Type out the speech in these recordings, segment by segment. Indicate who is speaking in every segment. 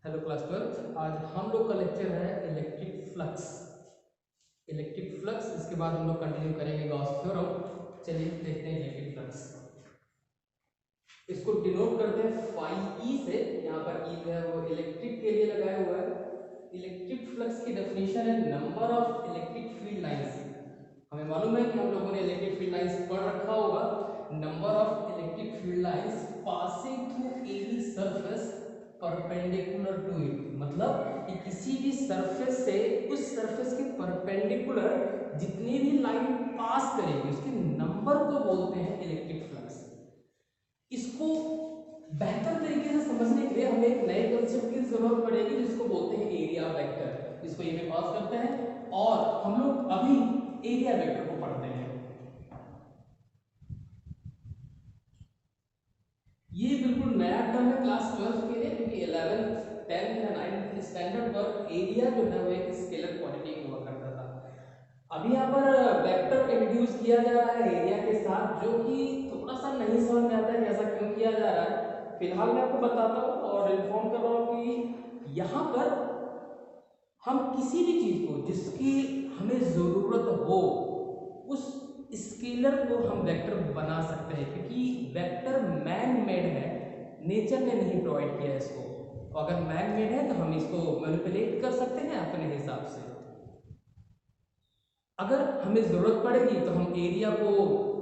Speaker 1: Hello class 12। आज हम लोग का लेक्चर है इलेक्ट्रिक फ्लक्स। इसके बाद हम लोग कंटिन्यू करेंगे गॉस थ्योरम। चलिए देखते हैं इलेक्ट्रिक फ्लक्स। इसको डिनोट करते हैं फाई ई से। यहाँ पर ई जो है वो इलेक्ट्रिक के लिए लगाया हुआ है। इलेक्ट्रिक फ्लक्स की डेफिनेशन है number of electric field lines. हमें मालूम है कि हम लोगों ने इलेक्ट्रिक फील्ड लाइंस पढ़ रखा होगा। Number of electric field lines passing through any surface perpendicular to it, मतलब कि किसी भी सरफेस से उस सरफेस के परपेंडिकुलर जितनी भी लाइन पास करेगी उसके नंबर को बोलते हैं इलेक्ट्रिक फ्लक्स। इसको बेहतर तरीके से समझने के लिए हमें एक नए कंसेप्ट की जरूरत पड़ेगी जिसको बोलते हैं एरिया वेक्टर। इसको ये में पास करते हैं और हम लोग अभी एरिया वेक्टर को पढ़ते हैं। ये बिल्कुल नया टर्म है क्लास 12 के लिए, क्योंकि 11th 10th या 9th स्टैंडर्ड पर एरिया जो है वो एक स्केलर क्वांटिटी हुआ करता था। अभी यहाँ पर वेक्टर इंट्रोड्यूस किया जा रहा है एरिया के साथ, जो कि थोड़ा सा नहीं समझ में आता है कि ऐसा क्यों किया जा रहा है। फिलहाल मैं आपको बताता हूँ और इन्फॉर्म कर रहा हूँ कि यहाँ पर हम किसी भी चीज को जिसकी हमें जरूरत हो उस स्केलर को हम वेक्टर बना सकते हैं, क्योंकि वेक्टर मैन मेड है, नेचर ने नहीं प्रोवाइड किया है इसको। अगर मैन मेड है तो हम इसको मैनिपुलेट कर सकते हैं अपने हिसाब से। अगर हमें जरूरत पड़ेगी तो हम एरिया को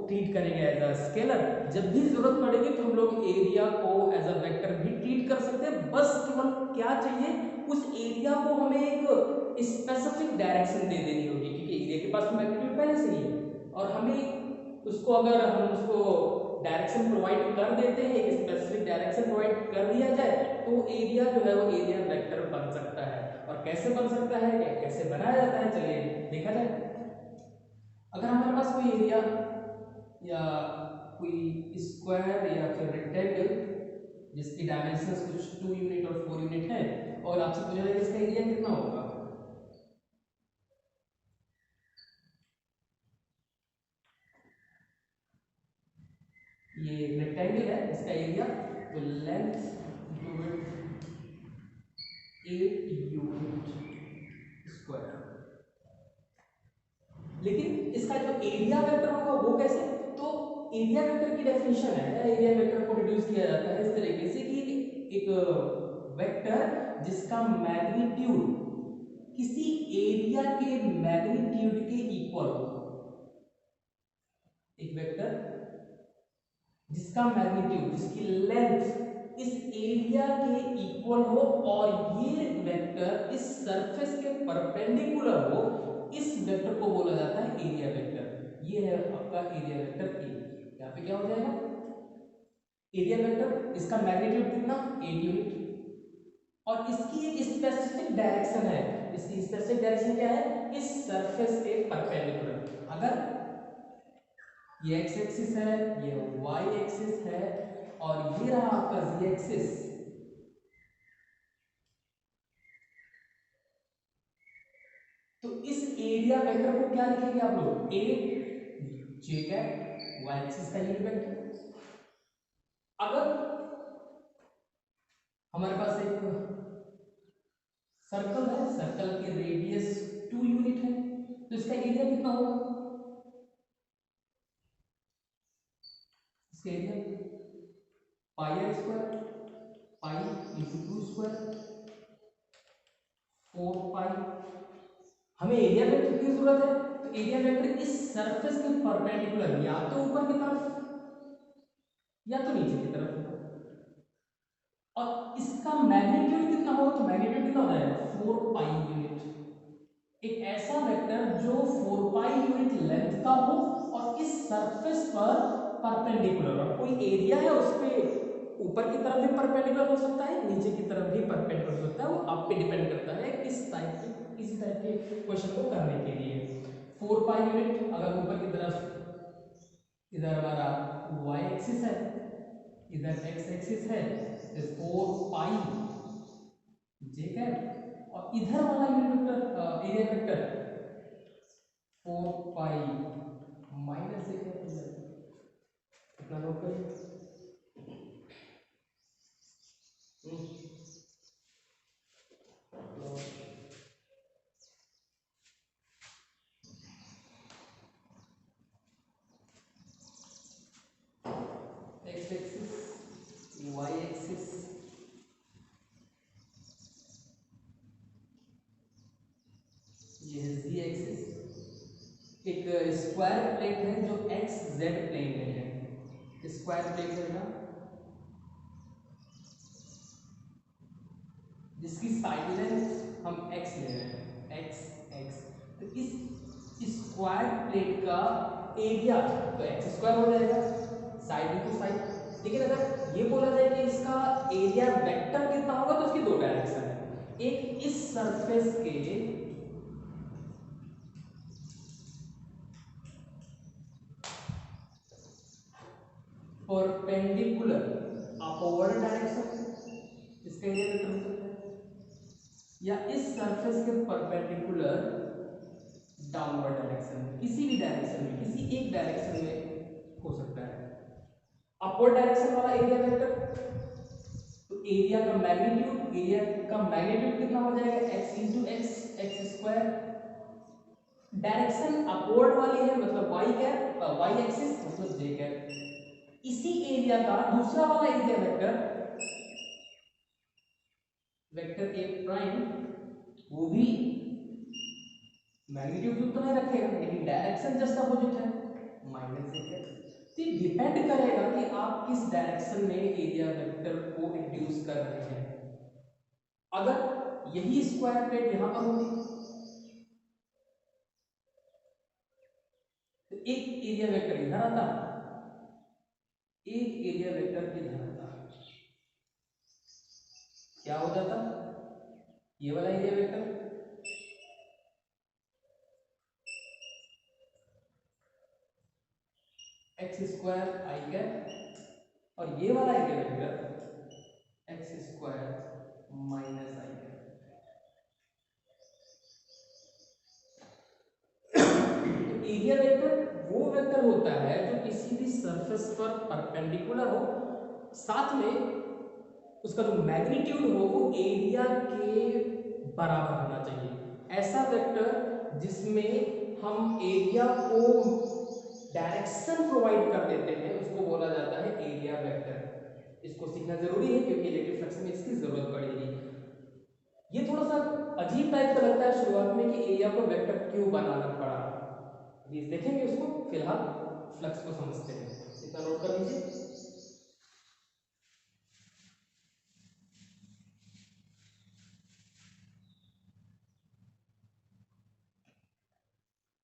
Speaker 1: ट्रीट करेंगे एज अ स्केलर, जब भी जरूरत पड़ेगी तो हम लोग एरिया को एज अ वेक्टर भी ट्रीट कर सकते हैं। बस केवल क्या चाहिए, उस एरिया को हमें एक स्पेसिफिक डायरेक्शन दे देनी होगी, क्योंकि एरिया के पास मैग्नीट्यूड पहले से ही है और हमें उसको, अगर हम उसको डायरेक्शन प्रोवाइड कर देते हैं, एक स्पेसिफिक डायरेक्शन प्रोवाइड कर दिया जाए तो एरिया जो है वो एरिया वेक्टर बन सकता है। और कैसे बन सकता है या कैसे बनाया जाता है, चलिए देखा जाए। अगर हमारे पास कोई एरिया या कोई स्क्वायर या फिर रेक्टेंगल जिसकी डायमेंशंस कुछ 2 यूनिट और 4 यूनिट है और आपसे पूछा जाए इसका एरिया कितना होगा, ये रेक्टेंगल है, इसका एरिया तो length into width 8 unit square. लेकिन इसका जो एरिया वेक्टर होगा वो कैसे, तो एरिया वेक्टर की डेफिनेशन है, एरिया वेक्टर को रिड्यूस किया जाता है इस तरीके से कि एक वेक्टर जिसका मैग्नीट्यूड किसी एरिया के मैग्नीट्यूड के इक्वल हो। एक वेक्टर जिसका मैग्नीट्यूड, जिसकी लेंथ इस एरिया के इक्वल हो और ये वेक्टर इस सरफेस के परपेंडिकुलर हो, इस वेक्टर को बोला जाता है एरिया वेक्टर। ये है आपका एरिया वेक्टर ए। यहाँ पे क्या हो जाएगा, एरिया वेक्टर, इसका मैग्नीट्यूड कितना 8 यूनिट और इसकी एक स्पेसिफिक डायरेक्शन है। इसकी स्पेसिफिक डायरेक्शन क्या है, इस सरफेस के परपेंडिकुलर। अगर ये एक्स एक्सिस है, ये वाई एक्सिस है और ये रहा आपका जी एक्सिस, तो इस एरिया वेक्टर को क्या लिखेंगे आप लोग, ए जे कैप वाई एक्सिस का यूनिट वेक्टर। अगर हमारे पास एक सर्कल है, सर्कल की रेडियस 2 यूनिट है, तो इसका एरिया कितना होगा, इसका area pi r square, pi into 2 square 4 pi. हमें एरिया वेक्टर की जरूरत है, तो एरिया वेक्टर इस सरफेस के परपेंडिकुलर या तो ऊपर की तरफ या तो नीचे की तरफ होगा। और इसका मैग्नीट्यूड कितना होगा, तो मैग्नीट्यूड कितना हो जाएगा 4 पाई यूनिट। एक ऐसा वेक्टर जो 4 पाई यूनिट लेंथ का हो और इस सरफेस पर परपेंडिकुलर, और कोई एरिया है उस पे ऊपर की तरफ भी परपेंडिकुलर हो सकता है, नीचे की तरफ भी परपेंडिकुलर हो सकता है, वो आप पे डिपेंड करता है किस टाइप के क्वेश्चन को करने के लिए। 4 पाई यूनिट, अगर ऊपर की तरफ इधर हमारा y एक्सिस है, इधर x एक्सिस है, तो 4 पाई जे कैप और इधर वाला unit vector area vector 4 pi minus J cap हो जाएगा। कितना नोट करिए, स्क्वायर प्लेट है जो एक्स जेड प्लेन में है, स्क्वायर प्लेट है ना, जिसकी साइड लेंथ हम x ले रहे हैं, x। तो इस स्क्वायर प्लेट का एरिया तो एक्स स्क्वायर हो जाएगा, साइड इंटू साइड। लेकिन अगर ये बोला जाए कि इसका एरिया वेक्टर कितना होगा तो उसकी दो डायरेक्शन है, एक इस सरफेस के परपेंडिकुलर अपवर्ड डायरेक्शन, इसका एरिया वेक्टर हो सकता है, या इस सरफेस के परपेंडिकुलर डाउनवर्ड डायरेक्शन में, किसी भी डायरेक्शन में, किसी एक डायरेक्शन में हो सकता है। अपवर्ड डायरेक्शन वाला एरिया वेक्टर, तो एरिया का मैग्नीट्यूड कितना हो जाएगा, x into x square. Direction upward वाली है मतलब y एक्सिस मतलब j कैप। इसी एरिया का दूसरा वाला एरिया वेक्टर a प्राइम, वो भी मैग्नीट्यूड तो नहीं रखेगा लेकिन डायरेक्शन जस्ट अपोजिट है, माइनस j कैप। तो डिपेंड करेगा कि आप किस डायरेक्शन में एरिया वेक्टर को इंड्यूस कर रहे हैं। अगर यही स्क्वायर प्लेट यहां पर होती तो एक एरिया वेक्टर इधर आता, एक एरिया वेक्टर इधर आता, क्या हो जाता, ये वाला area vector X square I cap, और ये वाला area vector X square minus I cap. तो एरिया वेक्टर वो वेक्टर होता है जो किसी भी सरफेस पर परपेंडिकुलर हो, साथ में उसका जो मैग्नीट्यूड हो वो एरिया के बराबर होना चाहिए। ऐसा वेक्टर जिसमें हम एरिया को डायरेक्शन प्रोवाइड कर देते हैं उसको बोला जाता है एरिया वेक्टर। इसको सीखना जरूरी है क्योंकि इलेक्ट्रिक फ्लक्स में इसकी जरूरत पड़ेगी। ये थोड़ा सा अजीब टाइप का लगता है शुरुआत में कि एरिया को वेक्टर क्यों बनाना पड़ा, ये देखेंगे उसको, फिलहाल फ्लक्स को समझते हैं। इतना नोट कर लीजिए।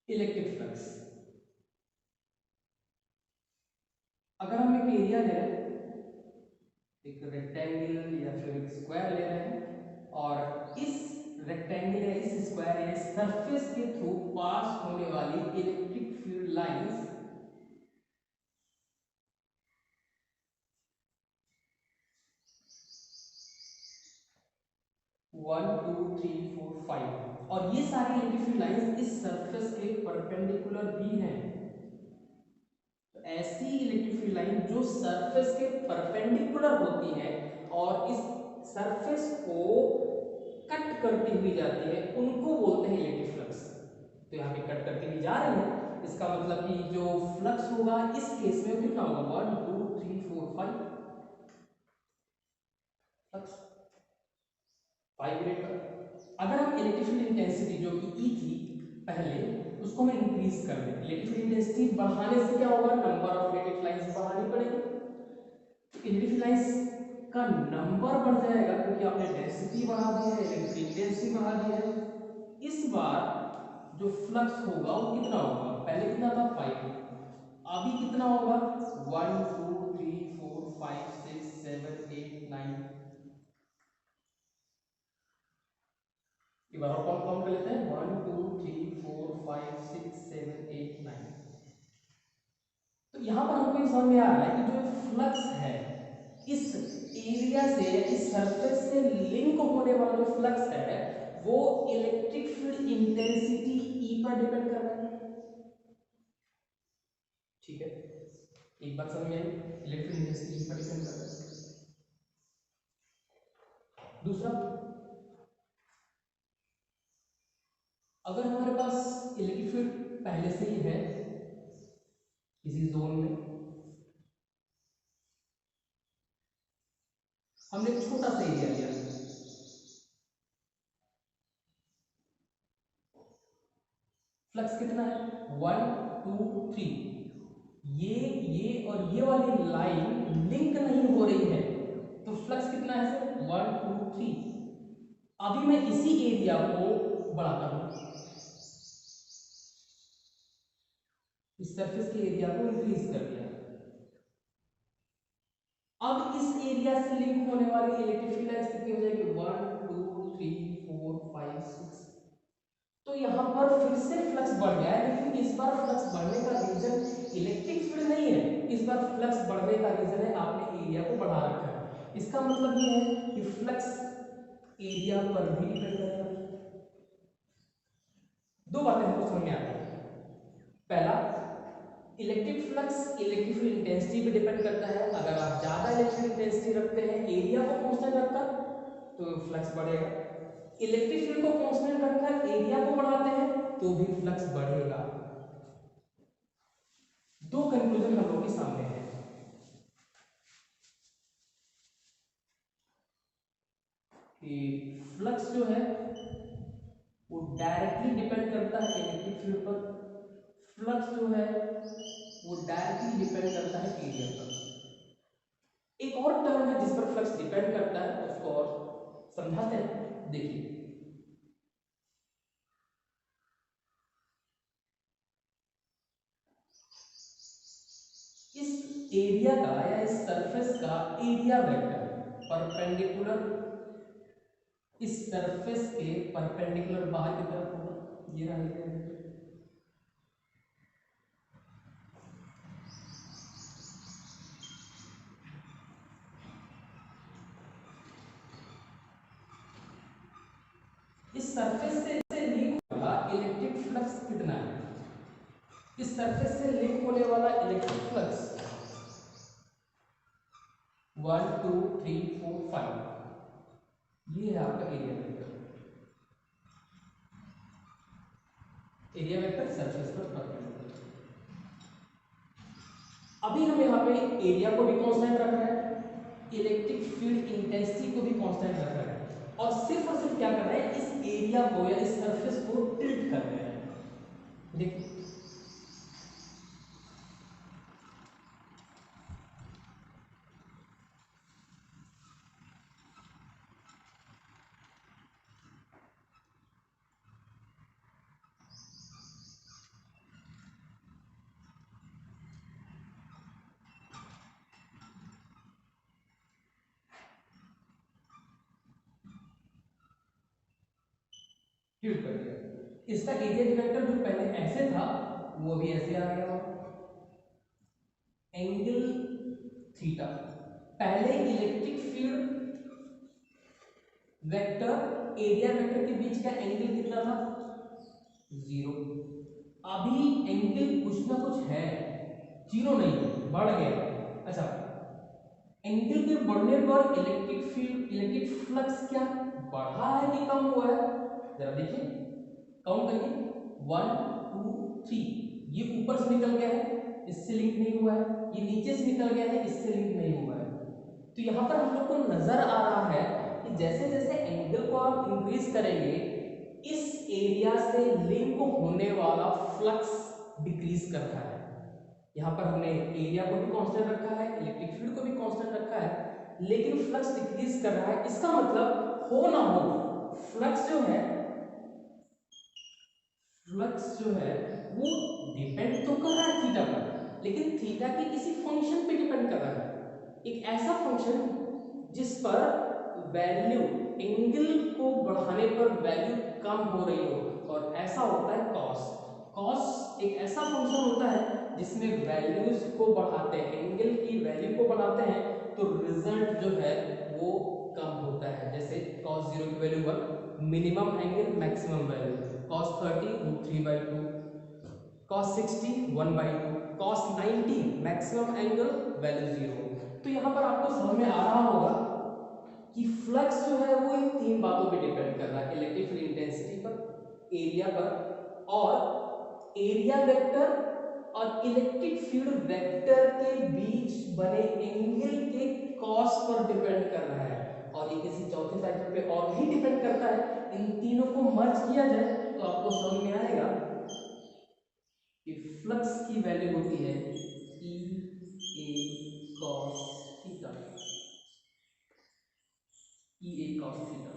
Speaker 1: इलेक्ट्रिक फ्लक्स, अगर हम एक एरिया ले रहे हैं, एक रेक्टेंगल या फिर एक स्क्वायर ले रहे हैं, और इस रेक्टेंगल या इस स्क्वायर या सरफेस के थ्रू पास होने वाली इलेक्ट्रिक फील्ड लाइंस 1 2 3 4 5, और ये सारी इलेक्ट्रिक फील्ड लाइंस इस सरफेस के परपेंडिकुलर भी हैं। तो ऐसी इलेक्ट्रिक फील्ड लाइन जो सरफेस के परपेंडिकुलर होती है और इस सरफेस को कट करती हुई जाती है, उनको बोलते हैं इलेक्ट्रिक फ्लक्स। तो यहाँ पे कट करती हुई जा रही है, इसका मतलब कि जो फ्लक्स होगा इस केस में कितना होगा, 1 2 3 4 5 फ्लक्स 5 मीटर। अगर हम इलेक्ट्रिक फील्ड इंटेंसिटी जो कि ई थी पहले, उसको हम इंक्रीज कर दें, इलेक्ट्रिक फील्ड इंटेंसिटी बढ़ाने से क्या होगा, नंबर ऑफ इलेक्ट्रिक लाइंस बढ़ानी पड़ेगी। इलेक्ट्रिक लाइंस का नंबर बढ़ जाएगा क्योंकि आपने डेंसिटी बढ़ा दी है, इलेक्ट्रिक इंटेंसिटी बढ़ा दी है। इस बार जो फ्लक्स होगा वो कितना होगा, पहले कितना था 5, अभी कितना होगा 1 2 3 4 5 6 7 8 9। एक बार और काउंट कर लेते हैं, 1 2 3 4 5 6 7 8 9। तो यहां पर हमको समझ में आ रहा है कि जो फ्लक्स है इस एरिया से, इस सरफेस से लिंक होने वाला जो फ्लक्स है वो इलेक्ट्रिक फील्ड इंटेंसिटी ई पर डिपेंड कर रहा है। ठीक है, एक बात समझ में आई, इलेक्ट्रिक फील्ड इंटेंसिटी ई पर डिपेंड कर रहा है। दूसरा, अगर हमारे पास इलेक्ट्रिक फील्ड पहले से ही है किसी जोन में, हमने एक छोटा सा एरिया लिया, फ्लक्स कितना है 1 2 3, ये और ये वाली लाइन लिंक नहीं हो रही है, तो फ्लक्स कितना है सर 1 2 3। अभी मैं इसी एरिया को बढ़ाता हूं, इस सरफेस के एरिया को इंक्रीज कर दिया। अब इस एरिया से लिंक होने वाली इलेक्ट्रिक फील्ड लाइंस कितनी हो जाएगी 1 2 3 4 5 6। तो यहां पर फिर से फ्लक्स बढ़ गया है, लेकिन इस बार फ्लक्स बढ़ने का रीजन इलेक्ट्रिक फील्ड नहीं है, इस बार फ्लक्स बढ़ने का रीजन है आपने एरिया को बढ़ा रखा है। इसका मतलब ये है कि फ्लक्स एरिया पर भी डिपेंड करेगा। दो बातें हमको समझ में आती है। पहला, electric flux electric field intensity पे डिपेंड करता है। अगर आप ज्यादा इलेक्ट्रिक इंटेंसिटी रखते हैं एरिया को कांस्टेंट रखकर तो फ्लक्स बढ़ेगा, इलेक्ट्रिक फील्ड को कांस्टेंट रखकर एरिया को बढ़ाते हैं तो भी फ्लक्स बढ़ेगा। दो कंक्लूजन हम लोगों के सामने है कि फ्लक्स जो है वो डायरेक्टली डिपेंड करता है इलेक्ट्रिक फील्ड पर, फ्लक्स जो है वो डायरेक्टली डिपेंड करता है एरिया पर। एक और टर्म है जिस पर फ्लक्स डिपेंड करता है, उसको और समझाते हैं। देखिए, इस एरिया का या इस सरफेस का एरिया वेक्टर परपेंडिकुलर इस सरफेस के परपेंडिकुलर बाहर की तरफ होगा। ये रहा एरिया वेक्टर। इस सरफेस से लिंक होगा इलेक्ट्रिक फ्लक्स कितना है, इस सरफेस से लिंक होने वाला इलेक्ट्रिक फ्लक्स 1 2 3 4 5, ये है आपका area vector. Area vector surface पर परपेंडिकुलर। अभी हम यहाँ पे एरिया को भी कांस्टेंट रख रहे हैं, इलेक्ट्रिक फील्ड इंटेंसिटी को भी कांस्टेंट रख रहे हैं, और सिर्फ क्या कर रहे हैं, इस एरिया को या इस सरफेस को टिल्ट कर रहे हैं। देखिए, टिल्ट कर दिया। इसका एरिया वेक्टर जो पहले ऐसे था वो भी ऐसे आ गया, एंगल थीटा। पहले electric field vector area vector के बीच का एंगल कितना था 0, अभी एंगल कुछ ना कुछ है, 0 नहीं है, बढ़ गया। अच्छा, एंगल के बढ़ने पर इलेक्ट्रिक फ्लक्स क्या बढ़ा है कि कम हुआ है, जरा देखिए, काउंट करिए 1 2 3, ये ऊपर से निकल गया है, इससे लिंक नहीं हुआ है, ये नीचे से निकल गया है, इससे लिंक नहीं हुआ है। तो यहाँ पर हम लोग को नजर आ रहा है कि जैसे जैसे एंगल को आप इंक्रीज करेंगे इस एरिया से लिंक होने वाला फ्लक्स डिक्रीज कर रहा है। यहाँ पर हमने एरिया को भी कांस्टेंट रखा है, इलेक्ट्रिक फील्ड को भी कांस्टेंट रखा है, लेकिन फ्लक्स डिक्रीज कर रहा है। इसका मतलब हो ना हो, फ्लक्स जो है वो डिपेंड तो कर रहा है थीटा पर, लेकिन थीटा के किसी फंक्शन पे डिपेंड कर रहा है, एक ऐसा फंक्शन जिस पर वैल्यू एंगल को बढ़ाने पर वैल्यू कम हो रही हो, और ऐसा होता है कॉस। कॉस एक ऐसा फंक्शन होता है जिसमें वैल्यूज को बढ़ाते हैं, एंगल की वैल्यू को बढ़ाते हैं तो रिजल्ट जो है वो कम होता है। जैसे cos 0 की value 1, minimum angle maximum value, cos 30 √3/2, cos 60 1/2, cos 90 maximum angle value 0। तो यहाँ पर आपको समझ में आ रहा होगा कि फ्लक्स जो है वो इन तीन बातों पे डिपेंड कर रहा है, इलेक्ट्रिक फील्ड इंटेंसिटी पर, एरिया पर, और एरिया वेक्टर और इलेक्ट्रिक फील्ड वेक्टर के बीच बने एंगल के कॉस पर डिपेंड कर रहा है, और ये किसी चौथे फैक्टर पे और भी डिपेंड करता है। इन तीनों को मर्ज किया जाए तो आपको समझ में आएगा कि फ्लक्स की वैल्यू होती है ई A cos theta, E A cos theta.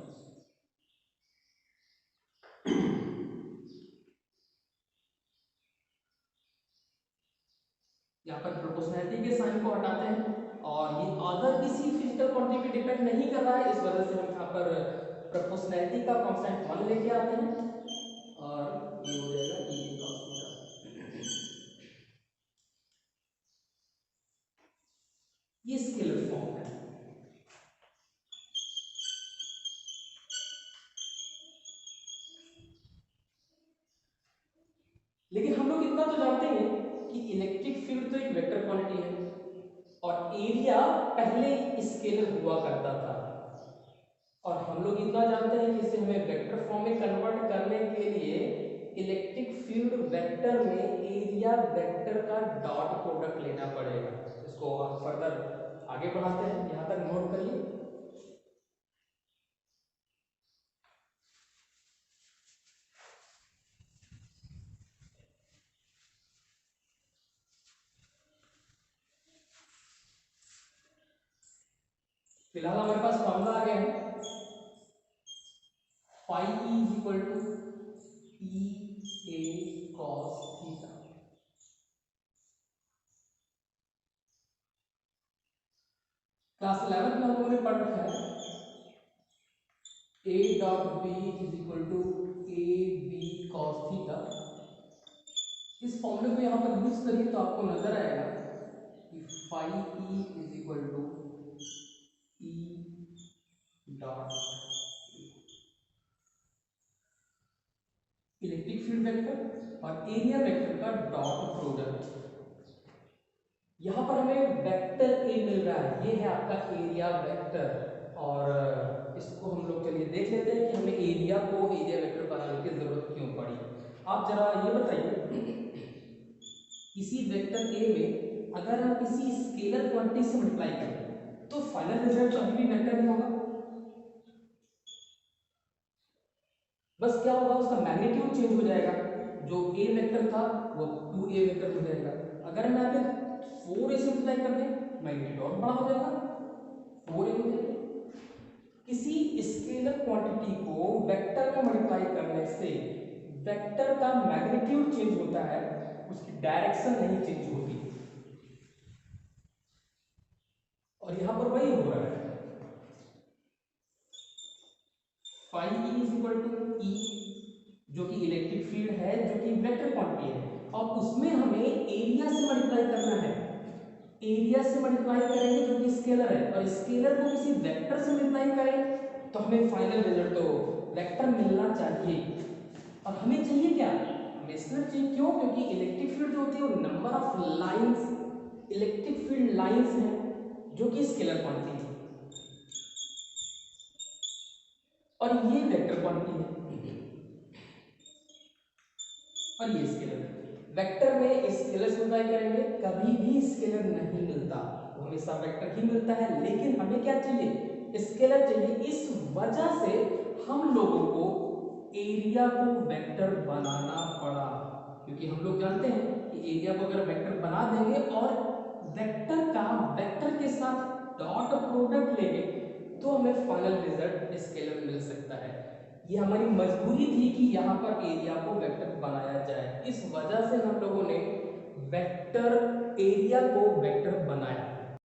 Speaker 1: यहाँ पर प्रोपोर्शनैलिटी के साइन को हटाते हैं और ये अदर किसी फिजिकल क्वांटिटी पे डिपेंड नहीं कर रहा है, इस वजह से हम यहाँ पर प्रोपोर्शनैलिटी का कांस्टेंट 1 लेके आते हैं और ये हो जाएगा ई ए कॉस थीटा। ये स्केलर फॉर्म है। लेकिन हम लोग इतना तो जानते हैं कि इलेक्ट्रिक फील्ड तो एक वेक्टर क्वांटिटी है और एरिया पहले स्केलर हुआ करता था, और हम लोग इतना जानते हैं कि इसे हमें वेक्टर फॉर्म में कन्वर्ट करने के लिए इलेक्ट्रिक फील्ड वेक्टर में एरिया वेक्टर का डॉट प्रोडक्ट लेना पड़ेगा। इसको आप फर्दर आगे बढ़ाते हैं, यहां तक नोट करिए। फिलहाल हमारे पास फॉर्मूला आ गया है, phi E is equal to E A cos theta. Class 11 में हम लोगों ने पढ़ रखा है A dot B is equal to A B cos theta. इस फॉर्मूले को यहाँ पर यूज करिए तो आपको नजर आएगा कि phi E is equal to E dot electric field vector और एरिया वेक्टर का डॉट प्रोडक्ट। यहाँ पर हमें वेक्टर ए मिल रहा है, ये है आपका एरिया वेक्टर, और इसको हम लोग चलिए देख लेते हैं कि हमें एरिया को एरिया वेक्टर बनाने की जरूरत क्यों पड़ी। आप जरा ये बताइए, किसी वेक्टर ए में अगर हम किसी स्केलर क्वांटिटी से मल्टीप्लाई करें तो फाइनल रिजल्ट अभी भी वेक्टर ही होगा। बस क्या होगा, उसका मैग्नीट्यूड चेंज हो जाएगा, जो ए वेक्टर था वो 2a वेक्टर हो जाएगा। अगर मैं यहाँ पे 4a से मल्टीप्लाई कर दें, मैग्नीट्यूड और बड़ा हो जाएगा, 4a हो जाएगा। किसी स्केलर क्वांटिटी को वेक्टर में मल्टीप्लाई करने से वेक्टर का मैग्नीट्यूड चेंज होता है, उसकी डायरेक्शन नहीं चेंज होती। और यहां पर वही हो रहा है, phi E is equal to E, जो कि इलेक्ट्रिक फील्ड है, जो कि वेक्टर क्वांटिटी है, और उसमें हमें एरिया से मल्टीप्लाई करना है। एरिया से मल्टीप्लाई करेंगे जो कि स्केलर है, और स्केलर को किसी वेक्टर से मल्टीप्लाई करें तो हमें फाइनल रिजल्ट तो वेक्टर मिलना चाहिए। और हमें चाहिए क्या, हमें स्केलर चाहिए। क्यों? क्योंकि इलेक्ट्रिक फील्ड जो होती है वो number of lines, electric field lines है, जो कि स्केलर क्वांटिटी है, और ये वेक्टर क्वांटिटी है, और ये स्केलर है। वेक्टर में स्केलर से मल्टीप्लाई करेंगे कभी भी स्केलर नहीं मिलता, वो हमेशा वेक्टर ही मिलता है। लेकिन हमें क्या चाहिए, स्केलर चाहिए। इस वजह से हम लोगों को एरिया को वेक्टर बनाना पड़ा, क्योंकि हम लोग जानते हैं कि एरिया को अगर वेक्टर बना देंगे और वेक्टर का वेक्टर के साथ डॉट प्रोडक्ट लेंगे तो हमें फाइनल रिजल्ट स्केलर मिल सकता है। ये हमारी मजबूरी थी कि यहाँ पर एरिया को वेक्टर बनाया जाए, इस वजह से हम लोगों ने वेक्टर एरिया को वेक्टर बनाया।